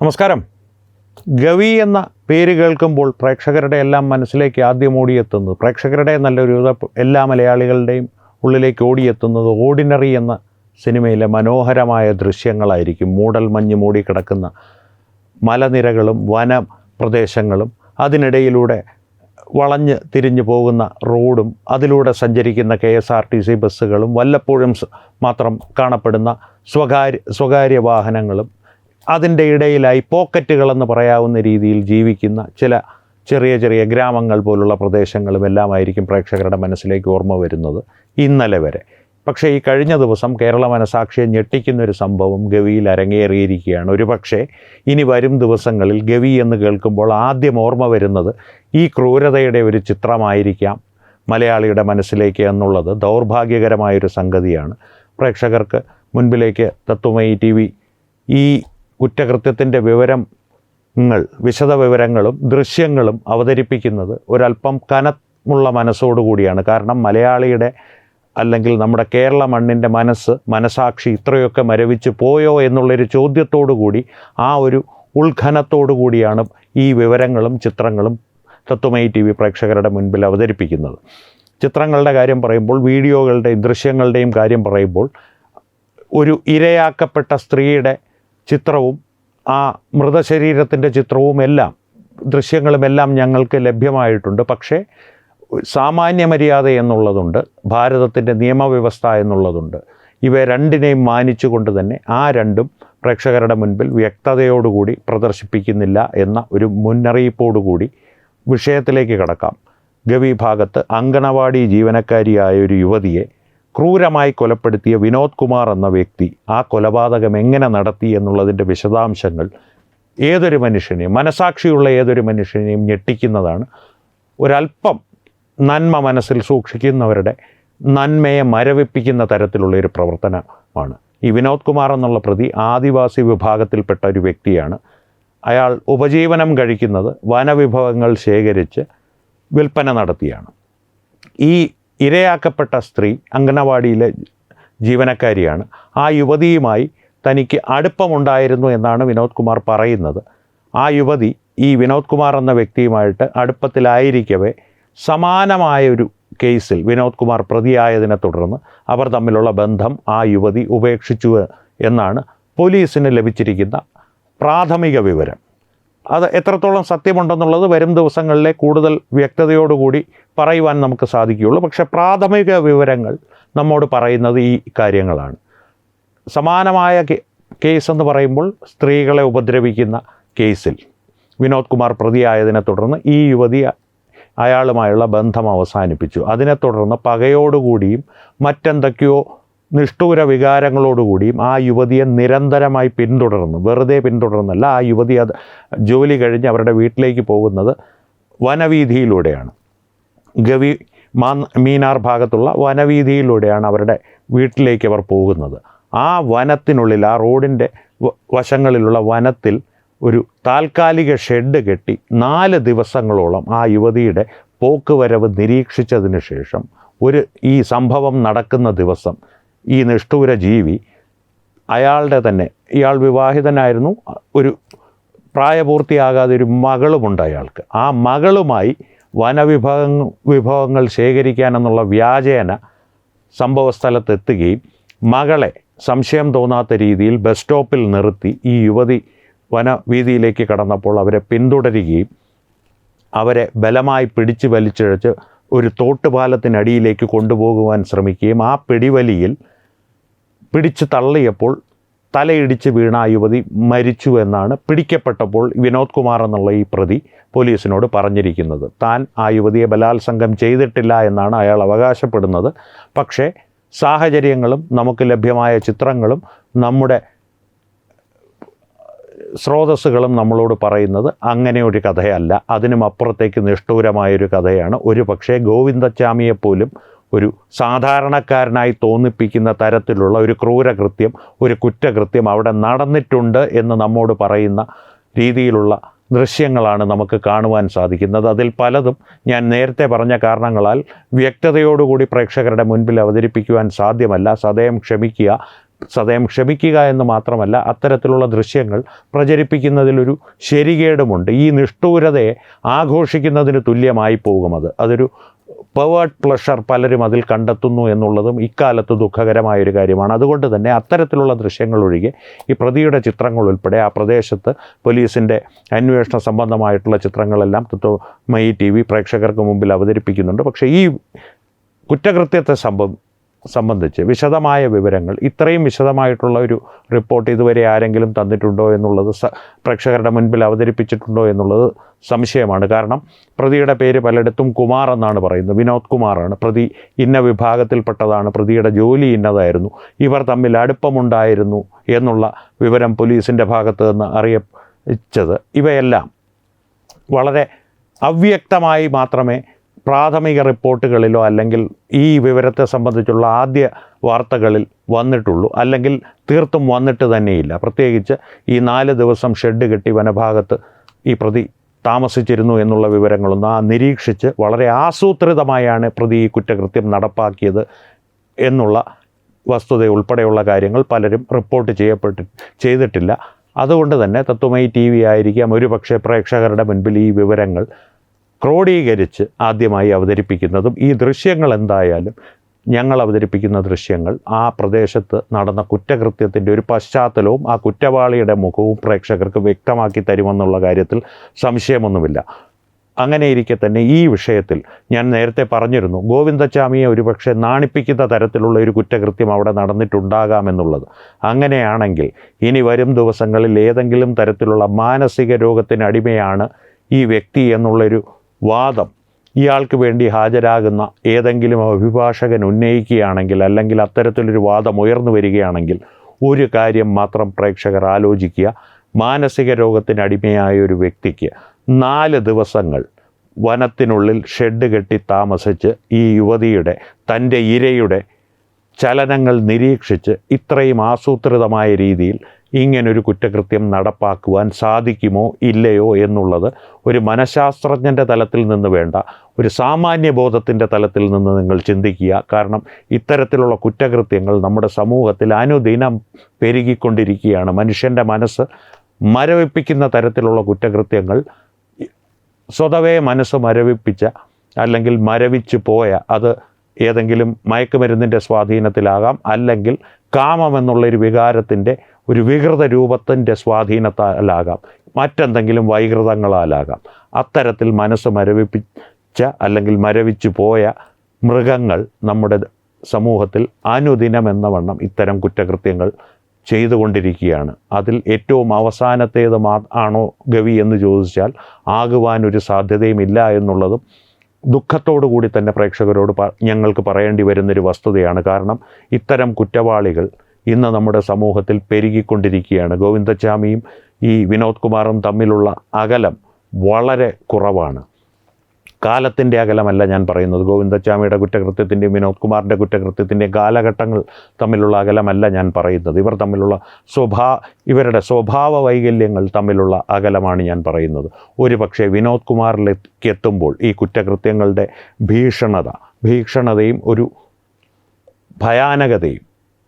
നമസ്കാരം. ഗവി എന്ന പേര് കേൾക്കുമ്പോൾ പ്രേക്ഷകരുടെ എല്ലാം മനസ്സിലേക്ക് ആദ്യം ഓടിയെത്തുന്നത്, പ്രേക്ഷകരുടെ നല്ലൊരു എല്ലാ മലയാളികളുടെയും ഉള്ളിലേക്ക് ഓടിയെത്തുന്നത് ഓർഡിനറി എന്ന സിനിമയിലെ മനോഹരമായ ദൃശ്യങ്ങളായിരിക്കും. മൂടൽമഞ്ഞ് മൂടിക്കിടക്കുന്ന മലനിരകളും വനപ്രദേശങ്ങളും അതിനിടയിലൂടെ വളഞ്ഞ് തിരിഞ്ഞു പോകുന്ന റോഡും അതിലൂടെ സഞ്ചരിക്കുന്ന KSRTC ബസ്സുകളും വല്ലപ്പോഴും മാത്രം കാണപ്പെടുന്ന സ്വകാര്യ വാഹനങ്ങളും അതിൻ്റെ ഇടയിലായി പോക്കറ്റുകളെന്ന് പറയാവുന്ന രീതിയിൽ ജീവിക്കുന്ന ചില ചെറിയ ഗ്രാമങ്ങൾ പോലുള്ള പ്രദേശങ്ങളും എല്ലാമായിരിക്കും പ്രേക്ഷകരുടെ മനസ്സിലേക്ക് ഓർമ്മ വരുന്നത് ഇന്നലെ വരെ. പക്ഷേ ഈ കഴിഞ്ഞ ദിവസം കേരള മനസാക്ഷിയെ ഞെട്ടിക്കുന്നൊരു സംഭവം ഗവിയിൽ അരങ്ങേറിയിരിക്കുകയാണ്. ഒരുപക്ഷെ ഇനി വരും ദിവസങ്ങളിൽ ഗവി എന്ന് കേൾക്കുമ്പോൾ ആദ്യം ഓർമ്മ വരുന്നത് ഈ ക്രൂരതയുടെ ഒരു ചിത്രമായിരിക്കാം മലയാളിയുടെ മനസ്സിലേക്ക് എന്നുള്ളത് ദൗർഭാഗ്യകരമായൊരു സംഗതിയാണ്. പ്രേക്ഷകർക്ക് മുൻപിലേക്ക് തത്വമയി TV ഈ കുറ്റകൃത്യത്തിൻ്റെ വിശദ വിവരങ്ങളും ദൃശ്യങ്ങളും അവതരിപ്പിക്കുന്നത് ഒരല്പം കനമുള്ള മനസ്സോടുകൂടിയാണ്. കാരണം മലയാളിയുടെ അല്ലെങ്കിൽ നമ്മുടെ കേരള മണ്ണിൻ്റെ മനസാക്ഷി ഇത്രയൊക്കെ മരവിച്ച് പോയോ എന്നുള്ളൊരു ചോദ്യത്തോടു കൂടി, ആ ഒരു ഉത്ഖനത്തോടു കൂടിയാണ് ഈ വിവരങ്ങളും ചിത്രങ്ങളും തത്വമയി TV പ്രേക്ഷകരുടെ മുൻപിൽ അവതരിപ്പിക്കുന്നത്. ചിത്രങ്ങളുടെ കാര്യം പറയുമ്പോൾ, വീഡിയോകളുടെയും ദൃശ്യങ്ങളുടെയും കാര്യം പറയുമ്പോൾ, ഒരു ഇരയാക്കപ്പെട്ട സ്ത്രീയുടെ ചിത്രവും ആ മൃതശരീരത്തിൻ്റെ ചിത്രവും ദൃശ്യങ്ങളുമെല്ലാം ഞങ്ങൾക്ക് ലഭ്യമായിട്ടുണ്ട്. പക്ഷേ സാമാന്യ മര്യാദ എന്നുള്ളതുണ്ട്, ഭാരതത്തിൻ്റെ നിയമവ്യവസ്ഥ എന്നുള്ളതുണ്ട്. ഇവ രണ്ടിനെയും മാനിച്ചുകൊണ്ട് തന്നെ ആ രണ്ടും പ്രേക്ഷകരുടെ മുൻപിൽ വ്യക്തതയോടുകൂടി പ്രദർശിപ്പിക്കുന്നില്ല എന്ന ഒരു മുന്നറിയിപ്പോടുകൂടി വിഷയത്തിലേക്ക് കടക്കാം. ഗവി ഭാഗത്ത് അങ്കണവാടി ജീവനക്കാരിയായ ഒരു യുവതിയെ ക്രൂരമായി കൊലപ്പെടുത്തിയ വിനോദ് കുമാർ എന്ന വ്യക്തി ആ കൊലപാതകം എങ്ങനെ നടത്തി എന്നുള്ളതിൻ്റെ വിശദാംശങ്ങൾ ഏതൊരു മനുഷ്യനെയും, മനസാക്ഷിയുള്ള ഏതൊരു മനുഷ്യനെയും ഞെട്ടിക്കുന്നതാണ്. ഒരല്പം നന്മ മനസ്സിൽ സൂക്ഷിക്കുന്നവരുടെ നന്മയെ മരവിപ്പിക്കുന്ന തരത്തിലുള്ളൊരു പ്രവർത്തനമാണ്. ഈ വിനോദ് കുമാർ എന്നുള്ള പ്രതി ആദിവാസി വിഭാഗത്തിൽപ്പെട്ട ഒരു വ്യക്തിയാണ്. അയാൾ ഉപജീവനം കഴിക്കുന്നത് വനവിഭവങ്ങൾ ശേഖരിച്ച് വിൽപ്പന നടത്തിയാണ്. ഈ ഇരയാക്കപ്പെട്ട സ്ത്രീ അംഗനവാടിയിലെ ജീവനക്കാരിയാണ്. ആ യുവതിയുമായി തനിക്ക് അടുപ്പമുണ്ടായിരുന്നു എന്നാണ് വിനോദ് കുമാർ പറയുന്നത്. ആ യുവതി ഈ വിനോദ് കുമാർ എന്ന വ്യക്തിയുമായിട്ട് അടുപ്പത്തിലായിരിക്കവേ സമാനമായൊരു കേസിൽ വിനോദ് കുമാർ പ്രതിയായതിനെ തുടർന്ന് അവർ തമ്മിലുള്ള ബന്ധം ആ യുവതി ഉപേക്ഷിച്ചു എന്നാണ് പോലീസിന് ലഭിച്ചിരിക്കുന്ന പ്രാഥമിക വിവരം. അത് എത്രത്തോളം സത്യമുണ്ടെന്നുള്ളത് വരും ദിവസങ്ങളിലെ കൂടുതൽ വ്യക്തതയോടുകൂടി പറയുവാൻ നമുക്ക് സാധിക്കുകയുള്ളൂ. പക്ഷേ പ്രാഥമിക വിവരങ്ങൾ നമ്മോട് പറയുന്നത് ഈ കാര്യങ്ങളാണ്. സമാനമായ കേസെന്ന് പറയുമ്പോൾ, സ്ത്രീകളെ ഉപദ്രവിക്കുന്ന കേസിൽ വിനോദ് കുമാർ പ്രതിയായതിനെ തുടർന്ന് ഈ യുവതി അയാളുമായുള്ള ബന്ധം അവസാനിപ്പിച്ചു. അതിനെ തുടർന്ന് പകയോടുകൂടിയും മറ്റെന്തൊക്കെയോ നിഷ്ഠൂര വികാരങ്ങളോടുകൂടിയും ആ യുവതിയെ നിരന്തരമായി വെറുതെ പിന്തുടർന്നല്ല, ആ യുവതി അത് ജോലി കഴിഞ്ഞ് അവരുടെ വീട്ടിലേക്ക് പോകുന്നത് വനവീഥിയിലൂടെയാണ്. ഗവി മീനാർ ഭാഗത്തുള്ള വനവീഥിയിലൂടെയാണ് അവരുടെ വീട്ടിലേക്ക് അവർ പോകുന്നത്. ആ വനത്തിനുള്ളിൽ, ആ റോഡിൻ്റെ വശങ്ങളിലുള്ള വനത്തിൽ ഒരു താൽക്കാലിക ഷെഡ് കെട്ടി 4 ദിവസങ്ങളോളം ആ യുവതിയുടെ പോക്കുവരവ് നിരീക്ഷിച്ചതിന് ശേഷം ഈ സംഭവം നടക്കുന്ന ദിവസം ഈ നിഷ്ഠൂര ജീവി ഇയാൾ വിവാഹിതനായിരുന്നു, ഒരു പ്രായപൂർത്തിയാകാതെ ഒരു മകളുമുണ്ട് അയാൾക്ക്. ആ മകളുമായി വിഭവങ്ങൾ ശേഖരിക്കാനെന്നുള്ള വ്യാജേന സംഭവസ്ഥലത്തെത്തുകയും മകളെ സംശയം തോന്നാത്ത രീതിയിൽ ബസ് സ്റ്റോപ്പിൽ നിർത്തി ഈ യുവതി വനവീതിയിലേക്ക് കടന്നപ്പോൾ അവരെ പിന്തുടരുകയും അവരെ ബലമായി പിടിച്ച് വലിച്ചിഴച്ച് ഒരു തോട്ടുപാലത്തിനടിയിലേക്ക് കൊണ്ടുപോകുവാൻ ശ്രമിക്കുകയും ആ പിടിവലിയിൽ പിടിച്ച് തള്ളിയപ്പോൾ തലയിടിച്ച് വീണ ആ യുവതി മരിച്ചു എന്നാണ് പിടിക്കപ്പെട്ടപ്പോൾ വിനോദ് കുമാർ എന്നുള്ള ഈ പ്രതി പോലീസിനോട് പറഞ്ഞിരിക്കുന്നത്. താൻ ആ യുവതിയെ ബലാത്സംഗം ചെയ്തിട്ടില്ല എന്നാണ് അയാൾ അവകാശപ്പെടുന്നത്. പക്ഷേ സാഹചര്യങ്ങളും നമുക്ക് ലഭ്യമായ ചിത്രങ്ങളും നമ്മുടെ സ്രോതസ്സുകളും നമ്മളോട് പറയുന്നത് അങ്ങനെ ഒരു കഥയല്ല, അതിനും അപ്പുറത്തേക്ക് നിഷ്ഠൂരമായൊരു കഥയാണ്. ഒരു പക്ഷേ ഗോവിന്ദച്ചാമിയെപ്പോലും ഒരു സാധാരണക്കാരനായി തോന്നിപ്പിക്കുന്ന തരത്തിലുള്ള ഒരു ക്രൂരകൃത്യം, ഒരു കുറ്റകൃത്യം അവിടെ നടന്നിട്ടുണ്ട് എന്ന് നമ്മോട് പറയുന്ന രീതിയിലുള്ള ദൃശ്യങ്ങളാണ് നമുക്ക് കാണുവാൻ സാധിക്കുന്നത്. അതിൽ പലതും ഞാൻ നേരത്തെ പറഞ്ഞ കാരണങ്ങളാൽ വ്യക്തതയോടുകൂടി പ്രേക്ഷകരുടെ മുൻപിൽ അവതരിപ്പിക്കുവാൻ സാധ്യമല്ല. സദയം ക്ഷമിക്കുക. സദയം ക്ഷമിക്കുക എന്ന് മാത്രമല്ല, അത്തരത്തിലുള്ള ദൃശ്യങ്ങൾ പ്രചരിപ്പിക്കുന്നതിലൊരു ശരികേടുമുണ്ട്. ഈ നിഷ്ഠൂരതയെ ആഘോഷിക്കുന്നതിന് തുല്യമായി പോകും. അതൊരു പെവേർട്ട് പ്ലഷർ പലരും അതിൽ കണ്ടെത്തുന്നു എന്നുള്ളതും ഇക്കാലത്ത് ദുഃഖകരമായൊരു കാര്യമാണ്. അതുകൊണ്ട് തന്നെ അത്തരത്തിലുള്ള ദൃശ്യങ്ങൾ ഒഴികെ ഈ പ്രതിയുടെ ചിത്രങ്ങൾ ഉൾപ്പെടെ ആ പ്രദേശത്ത് പോലീസിൻ്റെ അന്വേഷണ സംബന്ധമായിട്ടുള്ള ചിത്രങ്ങളെല്ലാം തത്വമയി TV പ്രേക്ഷകർക്ക് മുമ്പിൽ അവതരിപ്പിക്കുന്നുണ്ട്. പക്ഷേ ഈ കുറ്റകൃത്യത്തെ സംബന്ധിച്ച് വിശദമായ വിവരങ്ങൾ, ഇത്രയും വിശദമായിട്ടുള്ള ഒരു റിപ്പോർട്ട് ഇതുവരെ ആരെങ്കിലും തന്നിട്ടുണ്ടോ എന്നുള്ളത്, പ്രേക്ഷകരുടെ മുൻപിൽ അവതരിപ്പിച്ചിട്ടുണ്ടോ എന്നുള്ളത് സംശയമാണ്. കാരണം പ്രതിയുടെ പേര് പലയിടത്തും കുമാർ എന്നാണ് പറയുന്നത്. വിനോദ് കുമാറാണ് പ്രതി. ഇന്ന വിഭാഗത്തിൽപ്പെട്ടതാണ്, പ്രതിയുടെ ജോലി ഇന്നതായിരുന്നു, ഇവർ തമ്മിൽ അടുപ്പമുണ്ടായിരുന്നു എന്നുള്ള വിവരം പോലീസിൻ്റെ ഭാഗത്ത് നിന്ന് അറിയിച്ചത്. ഇവയെല്ലാം വളരെ അവ്യക്തമായി മാത്രമേ പ്രാഥമിക റിപ്പോർട്ടുകളിലോ അല്ലെങ്കിൽ ഈ വിവരത്തെ സംബന്ധിച്ചുള്ള ആദ്യ വാർത്തകളിൽ വന്നിട്ടുള്ളൂ, അല്ലെങ്കിൽ തീർത്തും വന്നിട്ട് തന്നെയില്ല. പ്രത്യേകിച്ച് ഈ 4 ദിവസം ഷെഡ് കെട്ടി വനഭാഗത്ത് ഈ പ്രതി താമസിച്ചിരുന്നു എന്നുള്ള വിവരങ്ങളൊന്നും നിരീക്ഷിച്ച് വളരെ ആസൂത്രിതമായാണ് പ്രതി ഈ കുറ്റകൃത്യം നടപ്പാക്കിയത് എന്നുള്ള വസ്തുത ഉൾപ്പെടെയുള്ള കാര്യങ്ങൾ പലരും റിപ്പോർട്ട് ചെയ്തിട്ടില്ല. അതുകൊണ്ട് തന്നെ തത്വമയി TV ആയിരിക്കാം ഒരുപക്ഷെ പ്രേക്ഷകരുടെ മുൻപിൽ ഈ വിവരങ്ങൾ ക്രോഡീകരിച്ച് ആദ്യമായി അവതരിപ്പിക്കുന്നതും. ഈ ദൃശ്യങ്ങൾ എന്തായാലും, ഞങ്ങൾ അവതരിപ്പിക്കുന്ന ദൃശ്യങ്ങൾ ആ പ്രദേശത്ത് നടന്ന കുറ്റകൃത്യത്തിൻ്റെ ഒരു പശ്ചാത്തലവും ആ കുറ്റവാളിയുടെ മുഖവും പ്രേക്ഷകർക്ക് വ്യക്തമാക്കി തരുമെന്നുള്ള കാര്യത്തിൽ സംശയമൊന്നുമില്ല. അങ്ങനെയിരിക്കെ തന്നെ ഈ വിഷയത്തിൽ ഞാൻ നേരത്തെ പറഞ്ഞിരുന്നു, ഗോവിന്ദച്ചാമിയെ ഒരുപക്ഷെ നാണിപ്പിക്കുന്ന തരത്തിലുള്ള ഒരു കുറ്റകൃത്യം അവിടെ നടന്നിട്ടുണ്ടാകാമെന്നുള്ളത്. അങ്ങനെയാണെങ്കിൽ ഇനി വരും ദിവസങ്ങളിൽ ഏതെങ്കിലും തരത്തിലുള്ള മാനസിക രോഗത്തിന് അടിമയാണ് ഈ വ്യക്തി എന്നുള്ളൊരു വാദം ഇയാൾക്ക് വേണ്ടി ഹാജരാകുന്ന ഏതെങ്കിലും അഭിഭാഷകൻ ഉന്നയിക്കുകയാണെങ്കിൽ, അല്ലെങ്കിൽ അത്തരത്തിലൊരു വാദം ഉയർന്നു വരികയാണെങ്കിൽ, ഒരു കാര്യം മാത്രം പ്രേക്ഷകർ ആലോചിക്കുക. മാനസിക രോഗത്തിന് അടിമയായ ഒരു വ്യക്തിക്ക് 4 ദിവസങ്ങൾ വനത്തിനുള്ളിൽ ഷെഡ് കെട്ടി താമസിച്ച് ഈ യുവതിയുടെ, തൻ്റെ ഇരയുടെ ചലനങ്ങൾ നിരീക്ഷിച്ച് ഇത്രയും ആസൂത്രിതമായ രീതിയിൽ ഇങ്ങനൊരു കുറ്റകൃത്യം നടപ്പാക്കുവാൻ സാധിക്കുമോ ഇല്ലയോ എന്നുള്ളത് ഒരു മനഃശാസ്ത്രജ്ഞൻ്റെ തലത്തിൽ നിന്ന് വേണ്ട, ഒരു സാമാന്യബോധത്തിൻ്റെ തലത്തിൽ നിന്ന് നിങ്ങൾ ചിന്തിക്കുക. കാരണം ഇത്തരത്തിലുള്ള കുറ്റകൃത്യങ്ങൾ നമ്മുടെ സമൂഹത്തിൽ അനുദിനം പെരുകിക്കൊണ്ടിരിക്കുകയാണ്. മനുഷ്യൻ്റെ മനസ്സ് മരവിപ്പിക്കുന്ന തരത്തിലുള്ള കുറ്റകൃത്യങ്ങൾ, സ്വതവേ മനസ്സ് മരവിപ്പിച്ച അല്ലെങ്കിൽ മരവിച്ചു പോയ, അത് ഏതെങ്കിലും മയക്കുമരുന്നിൻ്റെ സ്വാധീനത്തിലാകാം, അല്ലെങ്കിൽ കാമമെന്നുള്ളൊരു വികാരത്തിൻ്റെ ഒരു വികൃത രൂപത്തിൻ്റെ സ്വാധീനത്താലാകാം, മറ്റെന്തെങ്കിലും വൈകൃതങ്ങളാലാകാം. അത്തരത്തിൽ മനസ്സ് മരവിപ്പിച്ച അല്ലെങ്കിൽ മരവിച്ചു പോയ മൃഗങ്ങൾ നമ്മുടെ സമൂഹത്തിൽ അനുദിനം എന്ന വണ്ണം ഇത്തരം കുറ്റകൃത്യങ്ങൾ ചെയ്തുകൊണ്ടിരിക്കുകയാണ്. അതിൽ ഏറ്റവും അവസാനത്തേത് ആണോ ഗവി എന്ന് ചോദിച്ചാൽ ആകുവാനൊരു സാധ്യതയുമില്ല എന്നുള്ളതും ദുഃഖത്തോടു കൂടി തന്നെ പ്രേക്ഷകരോട് ഞങ്ങൾക്ക് പറയേണ്ടി വരുന്നൊരു വസ്തുതയാണ്. കാരണം ഇത്തരം കുറ്റവാളികൾ ഇന്ന് നമ്മുടെ സമൂഹത്തിൽ പെരുകിക്കൊണ്ടിരിക്കുകയാണ്. ഗോവിന്ദച്ചാമിയും ഈ വിനോദ് കുമാറും തമ്മിലുള്ള അകലം വളരെ കുറവാണ്. കാലത്തിൻ്റെ അകലമല്ല ഞാൻ പറയുന്നത്. ഗോവിന്ദച്ചാമിയുടെ കുറ്റകൃത്യത്തിൻ്റെയും വിനോദ് കുമാറിൻ്റെ കുറ്റകൃത്യത്തിൻ്റെയും കാലഘട്ടങ്ങൾ തമ്മിലുള്ള അകലമല്ല ഞാൻ പറയുന്നത്. ഇവർ തമ്മിലുള്ള ഇവരുടെ സ്വഭാവ വൈകല്യങ്ങൾ തമ്മിലുള്ള അകലമാണ് ഞാൻ പറയുന്നത്. ഒരു പക്ഷേ വിനോദ് കുമാറിലേക്ക് എത്തുമ്പോൾ ഈ കുറ്റകൃത്യങ്ങളുടെ ഭീഷണതയും ഒരു ഭയാനകതയും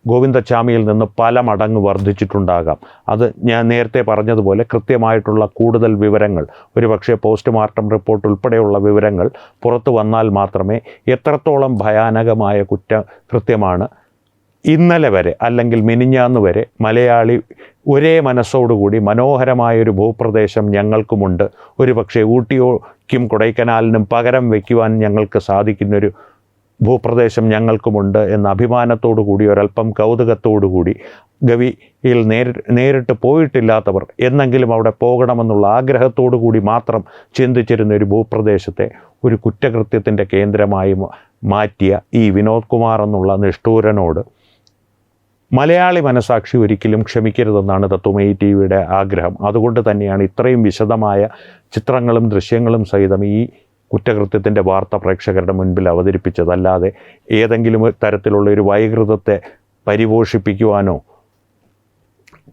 ഗോവിന്ദച്ചാമിയിൽ നിന്ന് പല മടങ്ങ് വർദ്ധിച്ചിട്ടുണ്ടാകാം. അത് ഞാൻ നേരത്തെ പറഞ്ഞതുപോലെ കൃത്യമായിട്ടുള്ള കൂടുതൽ വിവരങ്ങൾ, ഒരുപക്ഷെ പോസ്റ്റ്മോർട്ടം റിപ്പോർട്ട് ഉൾപ്പെടെയുള്ള വിവരങ്ങൾ പുറത്തു വന്നാൽ മാത്രമേ എത്രത്തോളം ഭയാനകമായ കുറ്റകൃത്യമാണ് ഇന്നലെ വരെ അല്ലെങ്കിൽ മിനിഞ്ഞാന്ന് വരെ മലയാളി ഒരേ മനസ്സോടുകൂടി മനോഹരമായൊരു ഭൂപ്രദേശം ഞങ്ങൾക്കുമുണ്ട്, ഒരുപക്ഷെ ഊട്ടിക്കും കൊടൈക്കനാലിനും പകരം വയ്ക്കുവാൻ ഞങ്ങൾക്ക് സാധിക്കുന്നൊരു ഭൂപ്രദേശം ഞങ്ങൾക്കുമുണ്ട് എന്ന അഭിമാനത്തോടു കൂടി, ഒരല്പം കൗതുകത്തോടു കൂടി, ഗവിയിൽ നേരിട്ട് പോയിട്ടില്ലാത്തവർ എന്നെങ്കിലും അവിടെ പോകണമെന്നുള്ള ആഗ്രഹത്തോടു കൂടി മാത്രം ചിന്തിച്ചിരുന്ന ഒരു ഭൂപ്രദേശത്തെ ഒരു കുറ്റകൃത്യത്തിൻ്റെ കേന്ദ്രമായി മാറ്റിയ ഈ വിനോദ് കുമാർ എന്നുള്ള നിഷ്ഠൂരനോട് മലയാളി മനസാക്ഷി ഒരിക്കലും ക്ഷമിക്കരുതെന്നാണ് തത്വമയി TVയുടെ ആഗ്രഹം. അതുകൊണ്ട് തന്നെയാണ് ഇത്രയും വിശദമായ ചിത്രങ്ങളും ദൃശ്യങ്ങളും സഹിതം ഈ കുറ്റകൃത്യത്തിൻ്റെ വാർത്ത പ്രേക്ഷകരുടെ മുൻപിൽ അവതരിപ്പിച്ചതല്ലാതെ ഏതെങ്കിലും തരത്തിലുള്ള ഒരു വൈകൃതത്തെ പരിപോഷിപ്പിക്കുവാനോ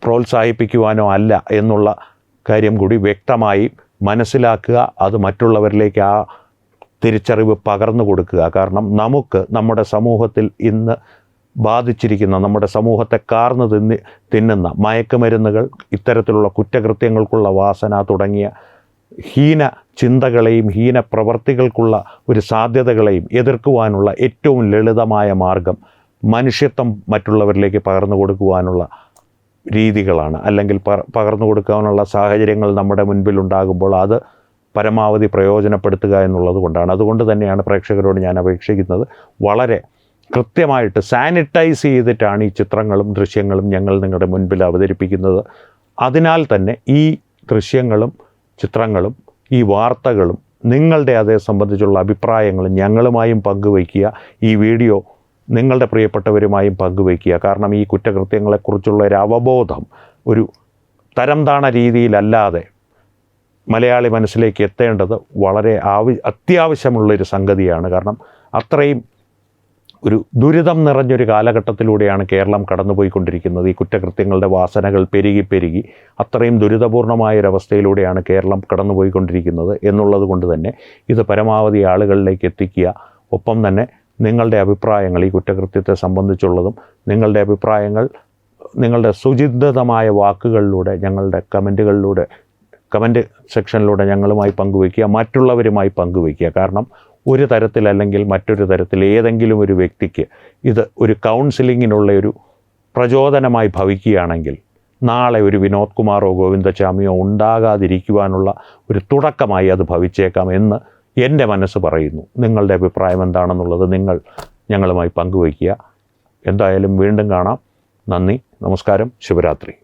പ്രോത്സാഹിപ്പിക്കുവാനോ അല്ല എന്നുള്ള കാര്യം കൂടി വ്യക്തമായി മനസ്സിലാക്കുക. അത് മറ്റുള്ളവരിലേക്ക് ആ തിരിച്ചറിവ് പകർന്നു കൊടുക്കുക. കാരണം നമുക്ക് നമ്മുടെ സമൂഹത്തിൽ ഇന്ന് ബാധിച്ചിരിക്കുന്ന, നമ്മുടെ സമൂഹത്തെ കാർന്ന് തിന്നുന്ന മയക്കുമരുന്നുകൾ, ഇത്തരത്തിലുള്ള കുറ്റകൃത്യങ്ങൾക്കുള്ള വാസന തുടങ്ങിയ ഹീന ചിന്തകളെയും ഹീന പ്രവർത്തികൾക്കുള്ള ഒരു സാധ്യതകളെയും എതിർക്കുവാനുള്ള ഏറ്റവും ലളിതമായ മാർഗം മനുഷ്യത്വം മറ്റുള്ളവരിലേക്ക് പകർന്നു കൊടുക്കുവാനുള്ള രീതികളാണ്. അല്ലെങ്കിൽ പകർന്നു കൊടുക്കാനുള്ള സാഹചര്യങ്ങൾ നമ്മുടെ മുൻപിൽ ഉണ്ടാകുമ്പോൾ അത് പരമാവധി പ്രയോജനപ്പെടുത്തുക എന്നുള്ളത് കൊണ്ടാണ്. അതുകൊണ്ട് തന്നെയാണ് പ്രേക്ഷകരോട് ഞാൻ അപേക്ഷിക്കുന്നത്, വളരെ കൃത്യമായിട്ട് സാനിറ്റൈസ് ചെയ്തിട്ടാണ് ഈ ചിത്രങ്ങളും ദൃശ്യങ്ങളും ഞങ്ങൾ നിങ്ങളുടെ മുൻപിൽ അവതരിപ്പിക്കുന്നത്. അതിനാൽ തന്നെ ഈ ദൃശ്യങ്ങളും ചിത്രങ്ങളും ഈ വാർത്തകളും നിങ്ങളുടെ അതേ സംബന്ധിച്ചുള്ള അഭിപ്രായങ്ങളും ഞങ്ങളുമായും പങ്കുവയ്ക്കുക. ഈ വീഡിയോ നിങ്ങളുടെ പ്രിയപ്പെട്ടവരുമായും പങ്കുവയ്ക്കുക. കാരണം ഈ കുറ്റകൃത്യങ്ങളെക്കുറിച്ചുള്ള ഒരു അവബോധം ഒരു തരംതാണ രീതിയിലല്ലാതെ മലയാളി മനസ്സിലേക്ക് എത്തേണ്ടത് വളരെ അത്യാവശ്യമുള്ളൊരു സംഗതിയാണ്. കാരണം അത്രയും ഒരു ദുരിതം നിറഞ്ഞൊരു കാലഘട്ടത്തിലൂടെയാണ് കേരളം കടന്നുപോയിക്കൊണ്ടിരിക്കുന്നത്. ഈ കുറ്റകൃത്യങ്ങളുടെ വാസനകൾ പെരുകി അത്രയും ദുരിതപൂർണമായൊരവസ്ഥയിലൂടെയാണ് കേരളം കടന്നുപോയിക്കൊണ്ടിരിക്കുന്നത് എന്നുള്ളത് കൊണ്ട് തന്നെ ഇത് പരമാവധി ആളുകളിലേക്ക് എത്തിക്കുക. ഒപ്പം തന്നെ നിങ്ങളുടെ അഭിപ്രായങ്ങൾ ഈ കുറ്റകൃത്യത്തെ സംബന്ധിച്ചുള്ളതും നിങ്ങളുടെ അഭിപ്രായങ്ങൾ നിങ്ങളുടെ സുചിന്തിതമായ വാക്കുകളിലൂടെ ഞങ്ങളുടെ കമൻറ്റ് സെക്ഷനിലൂടെ ഞങ്ങളുമായി പങ്കുവയ്ക്കുക, മറ്റുള്ളവരുമായി പങ്കുവയ്ക്കുക. കാരണം ഒരു തരത്തിലല്ലെങ്കിൽ മറ്റൊരു തരത്തിൽ ഏതെങ്കിലും ഒരു വ്യക്തിക്ക് ഇത് ഒരു കൗൺസിലിങ്ങിനുള്ള പ്രചോദനമായി ഭവിക്കുകയാണെങ്കിൽ നാളെ ഒരു വിനോദ് കുമാറോ ഗോവിന്ദചാമിയോ ഉണ്ടാകാതിരിക്കുവാനുള്ള ഒരു തുടക്കമായി അത് ഭവിച്ചേക്കാം എന്ന് എൻ്റെ മനസ്സ് പറയുന്നു. നിങ്ങളുടെ അഭിപ്രായം എന്താണെന്നുള്ളത് നിങ്ങൾ ഞങ്ങളുമായി പങ്കുവയ്ക്കുക. എന്തായാലും വീണ്ടും കാണാം. നന്ദി, നമസ്കാരം, ശുഭരാത്രി.